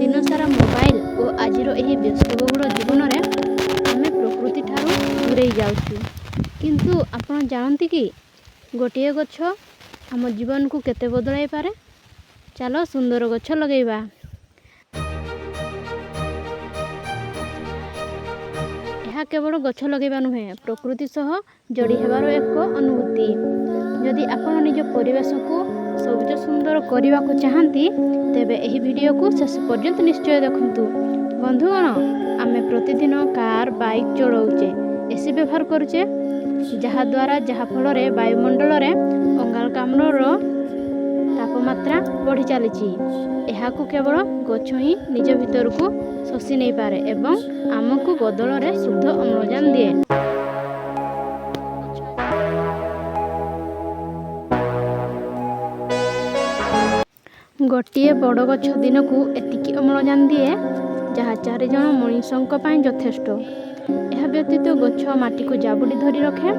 दिनसारा mobile और आजिर यही व्यस्तबहुल जीवन में आम प्रकृति ठारू दूरे जाऊँ किंतु आपण जानती कि गोटे गछ आम जीवन को केते बदलाई पारे। चलो सुंदर गछ लगेबा। यह केवल गछ लगेबा नुहे प्रकृति सह जोड़ी हेबार एक अनुभूति। जदि आपण निज परिवेश को सबुज सुंदर करने को चाहती तेबे एही वीडियो को शेष पर्यंत निश्चय देखंतु। बंधुगण आमे प्रतिदिन कार बाइक चलाउचे एसी व्यवहार करुचे जहाद्वारा जहाँफल वायुमंडल रे अंगारकाम्लर तापमात्रा बढ़ी चली। को केवल गछ ही निज भीतर को शोषि नहीं पारे एवं आमको बदल रे शुद्ध अम्लजान दिए। गोटे बड़ गछ दिन को एतिकी अम्लजान दिए जहाँ 4 जन मनुष्यों यथेष्ट। यह व्यतीत गछ माटी को जाबुड़ी धरी रखे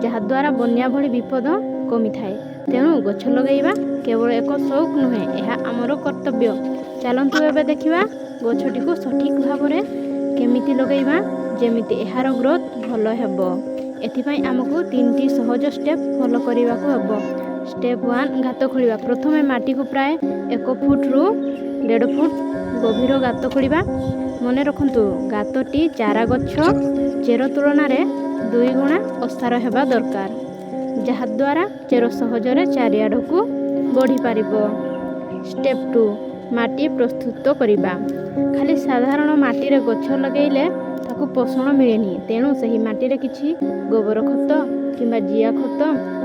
जहाद्वारा बन्या भली विपद कमी थाए। तेणु गछ लगेबा केवल एक शौक नुहे यह आमर कर्तव्य। चलतु एबे देखिबा गछटी को सठिक भाव में केमिति लगेबा जेमिति एहार ग्रोथ भल हेबो। एथिपाई आमको 3टी सहज स्टेप फॉलो करने को हेबो। स्टेप 1 गात खोलिबा। प्रथमे माटी को प्राय 1 फुट रु 1.5 फुट गभीर गात खोलिबा। मने रखंतु गातटी चारा गछ चेर तुलन में 2 गुणा ओसार हेबा दरकार जहाद्वारा चेर सहजरे चारिआड को बढ़ी पारिबो। स्टेप 2 माटी प्रस्तुत करिबा। खाली साधारण माटी रे गछ लगेइले ताकू पोषण मिलेनी। तेणु सही माटी रे किछि गोबर खत किंबा जिया खत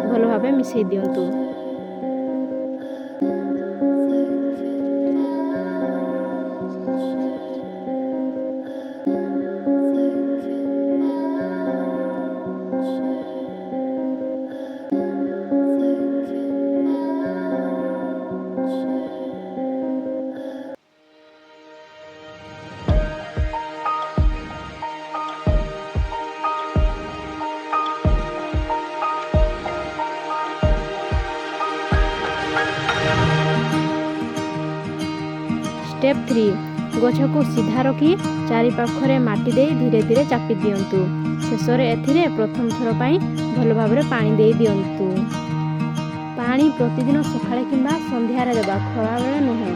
भल भाबे मिसई दियंतु। स्टेप 3 गछ को सीधा रखी चारि पाखरे माटी दे धीरे धीरे चापी दियंतु। शेषरे एथिरे प्रथम थर पाई भल भाबरे पानी दे दियंतु। पानी प्रतिदिन सकाळे किंबा संध्यारे देबा खरा बेले नुहे।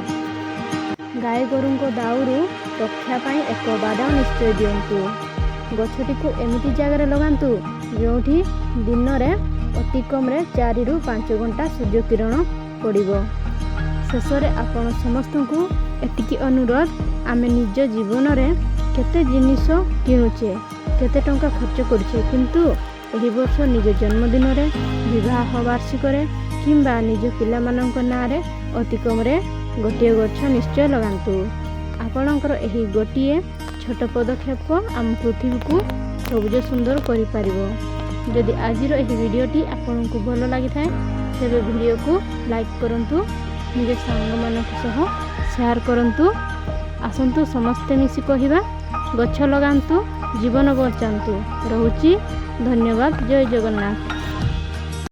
गाय गोरुं को दाउरू रक्षा पाई एक बाड़ा निश्चय दियंतु। गछटी को एमिति जगह लगांतु जोठी दिन रे अति कम रे 4 रु 5 घंटा सूर्य किरण पड़िबो। शेषरे आपण समस्त को एतिकी अनुरोध आमे निज जीवन रे केते जिनिस किणुचे केते टंका खर्च करुचे किंतु एही वर्ष निज जन्मदिन रे विवाह वार्षिक रे किंबा निज पिला मानक ना रे अति कम रे गोटे गछ निश्चय लगांतु। आपणकर एही गोटिए छोट पदक्षेप आम पृथ्वी को सबुज सुंदर करि पारिबो। जदि आजिर एही वीडियोटी आपनको भल लागि थाए तेबे वीडियो को लाइक करंतु निज सांग मानक सह शेयर करंतु। आसंतु समस्ते मिसी कहिबा गछ लगांतु जीवन बचांतु। रहुची धन्यवाद। जय जगन्नाथ।